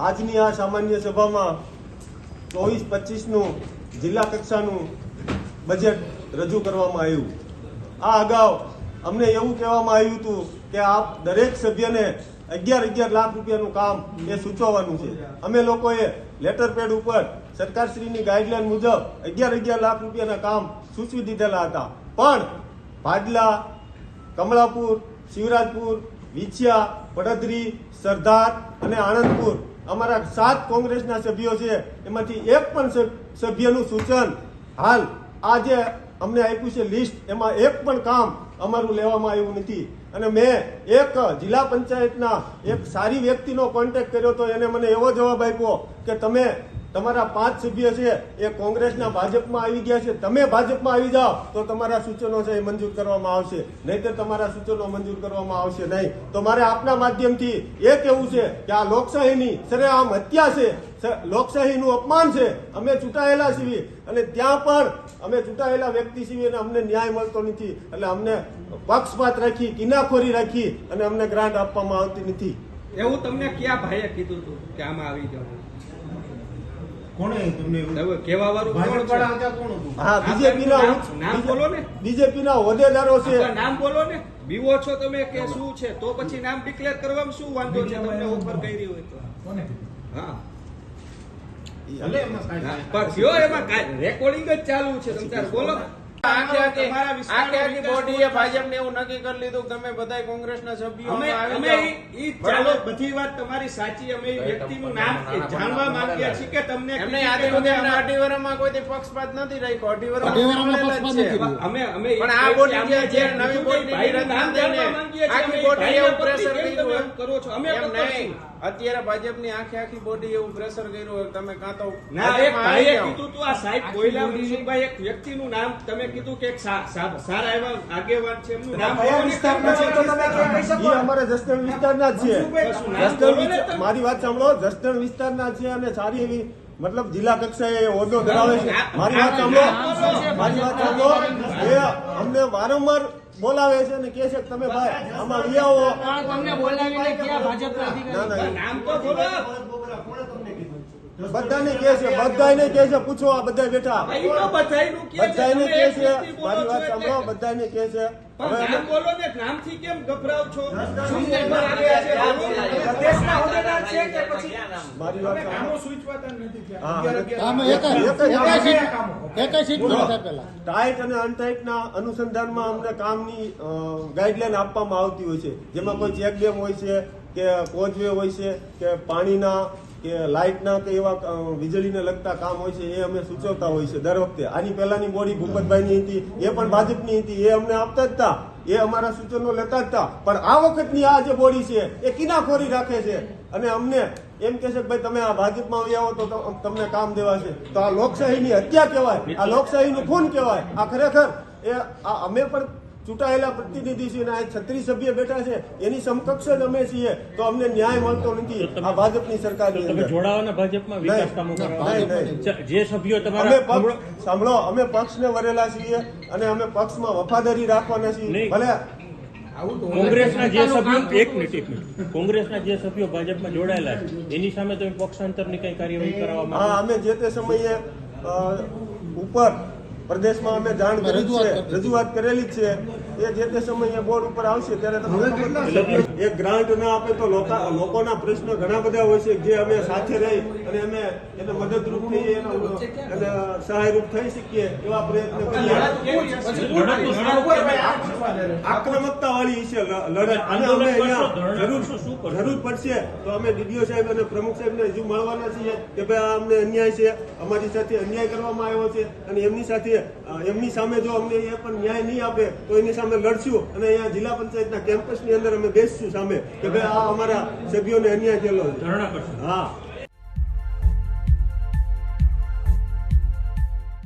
આજની આ સામાન્ય સભામાં 24-25નું જિલ્લા કક્ષાનું બજેટ રજૂ કરવામાં આવ્યું। આ અગાઉ અમને એવું કહેવામાં આવ્યું હતું કે આપ દરેક સભ્યને 11 લાખ રૂપિયાનું કામ એ સૂચવવાનું છે। અમે લોકોએ લેટર પેડ ઉપર સરકારશ્રીની ગાઈડલાઈન મુજબ 11 લાખ રૂપિયાના કામ સૂચવી દીધેલા હતા, પણ ભાડલા, કમળાપુર, શિવરાજપુર, વિછિયા, પડદરી, સરદાર અને આણંદપુર અમારા 7 કોંગ્રેસના સભ્યો છે, એમાંથી એક પણ સભ્યનું સૂચન હાલ આ જે અમને આપ્યું છે લિસ્ટ, એમાં એક પણ કામ અમારું લેવામાં આવ્યું નથી। અને મેં એક જિલ્લા પંચાયતના એક સારી વ્યક્તિનો કોન્ટેક્ટ કર્યો તો એને મને એવો જવાબ આપ્યો કે તમે તમારા 5 સભ્ય છે એ કોંગ્રેસના ભાજપમાં આવી ગયા છે, તમે ભાજપમાં આવી જાઓ તો તમારા સૂચનો છે એ મંજૂર કરવામાં આવશે, નહીંતર તમારા સૂચનો મંજૂર કરવામાં આવશે નહીં। તો મારે આપના માધ્યમથી એ કહેવું છે કે આ લોકશાહીની સરેઆમ હત્યા છે, લોકશાહીનું અપમાન છે। અમે ચૂંટાયેલા છીએ અને ત્યાં પણ અમે ચૂંટાયેલા વ્યક્તિ છીએ અને અમને ન્યાય મળતો નથી, એટલે અમને પક્ષપાત રાખી, કિનાખોરી રાખી અને અમને ગ્રાન્ટ આપવામાં આવતી નથી। એવું તમને ક્યાં ભાઈએ કીધું હતું કે આમાં આવી જાવ? કોણે તમને એવું કેવા વાળું કોણ છે? હા, બીજેપીના નામ બોલો ને, બીજેપીના હોદ્દેદારો છે। નામ બોલો ને, બીવો છો તમે કે શું છે? તો પછી નામ ડિક્લેર કરવામાં શું વાંધો છે? તમને ઓફર કરી હોય તો કોને કીધું? હા, ભલે એમાં કાંઈ પણ જો એમાં રેકોર્ડિંગ જ ચાલુ છે, તમે તાર બોલો। આખી બોડીએ ભાજપને એવું નક્કી કરી લીધું તમે બધા કોંગ્રેસના સભ્યો બધી વાત તમારી સાચી, અમે વ્યક્તિનું નામ જાણવા માંગીએ છીએ કે તમને એમને અઢી વર્ષમાં કોઈ પક્ષપાત નથી રાખ્યો, અઢી વર્ષમાં અમે પણ આ બોડી જે નવી બોડીની રચના થઈને આખી બોડી એવું પ્રેશર કર્યું કરો છો, અમે એમ નહીં। અત્યારે ભાજપની આખી બોડી એવું પ્રેશર કર્યું તમે કાં તો ના, એક ભાઈએ કીધું તું આ સાહેબ કોયલા મનસુખભાઈ એક વ્યક્તિનું નામ તમે કીધું કે એક સારા એવા આગેવાન છે, એમનું નામ એ અમારા જસદણ વિસ્તારના જ છે। મારી વાત સાંભળો, જસદણ વિસ્તારના છે અને સારી એવી મતલબ જિલ્લા કક્ષાએ હોદ્દો ધરાવે છે। મારી વાત સાંભળો, એ અમને વારંવાર બોલાવે છે અને કહે છે કે તમે ભાઈ આમાં લઈ આવો। નામ તો બોલો। બધાને કહે છે, પૂછો, આ બધા બેઠા બધાને કહે છે। મારી વાત સાંભળો, બધાને કહે છે નામ બોલો ને, નામથી કેમ ગભરાવ છો? મારી વાત ટાઈટ અને અનટાઈટના અનુસંધાનમાં અમને કામની ગાઈડલાઈન આપવામાં આવતી હોય છે, જેમાં કોઈ ચેક ડેમ હોય છે કે કોઝવે હોય છે કે પાણીના કે લાઇટના કે એવા વીજળીને લગતા કામ હોય છે, એ અમે સૂચવતા હોય છે દર વખતે। આની પહેલાની બોડી ભૂપતભાઈની હતી, એ પણ ભાજપની હતી, એ અમને આપતા જ હતા, એ અમારા સૂચનો લેતા જ હતા। પણ આ વખતની આ જે બોડી છે એ કિનાખોરી રાખે છે અને અમને એમ કે છે કે ભાઈ તમે આ ભાજપમાં આવી આવો તો તમને કામ દેવાશે। તો આ લોકશાહીની હત્યા કહેવાય, આ લોકશાહીનું ખૂન કહેવાય। આ ખરેખર અમે પણ ચૂંટાયેલા પ્રતિનિધિ છીએ, 36 સભ્ય બેઠા છે, એની સમકક્ષ જ અમે છીએ, તો અમને ન્યાય મળતો નથી આ ભાજપની સરકારની અંદર। જોડાવાના ભાજપમાં વિકાસ કામો કરવા જે સભ્યો સાંભળો, અમે પક્ષને વરેલા છીએ અને અમે પક્ષમાં વફાદારી રાખવાના છીએ। ભલે કોંગ્રેસના જે સભ્યો કોંગ્રેસના જે સભ્યો ભાજપમાં જોડાયેલા છે એની સામે તમે પક્ષાંતરની કઈ કાર્યવાહી કરાવવામાં? હા, અમે જે તે સમયે ઉપર પ્રદેશમાં અમે જાણ કરી છે, રજૂઆત કરેલી છે। એ જે તે સમયે બોર્ડ ઉપર આવશે ત્યારે તમને એક ગ્રાન્ટ ના આપે તો લોકોના પ્રશ્નો ઘણા બધા હોય છે, જે અમે સાથે રહી અને અમે એને મદદરૂપ થઈએ અને સહાયરૂપ થઈ શકીએ એવા પ્રયત્ન કરીએ। આક્રમકતા વાળી છે લડત, અને અમે અહીંયા જરૂર પડશે તો અમે ડીડીઓ સાહેબ અને પ્રમુખ સાહેબને હજુ મળવાના છીએ કે ભાઈ આ અમને અન્યાય છે, અમારી સાથે અન્યાય કરવામાં આવ્યો છે અને એમની સાથે એમની સામે જો અમને એ પણ ન્યાય નહીં આપે તો એની સામે લડશું અને અહીંયા જિલ્લા પંચાયતના કેમ્પસની અંદર અમે બેસશું સામે કે ભાઈ આ અમારા સભ્યોને અન્યાય થયેલો છે। હા।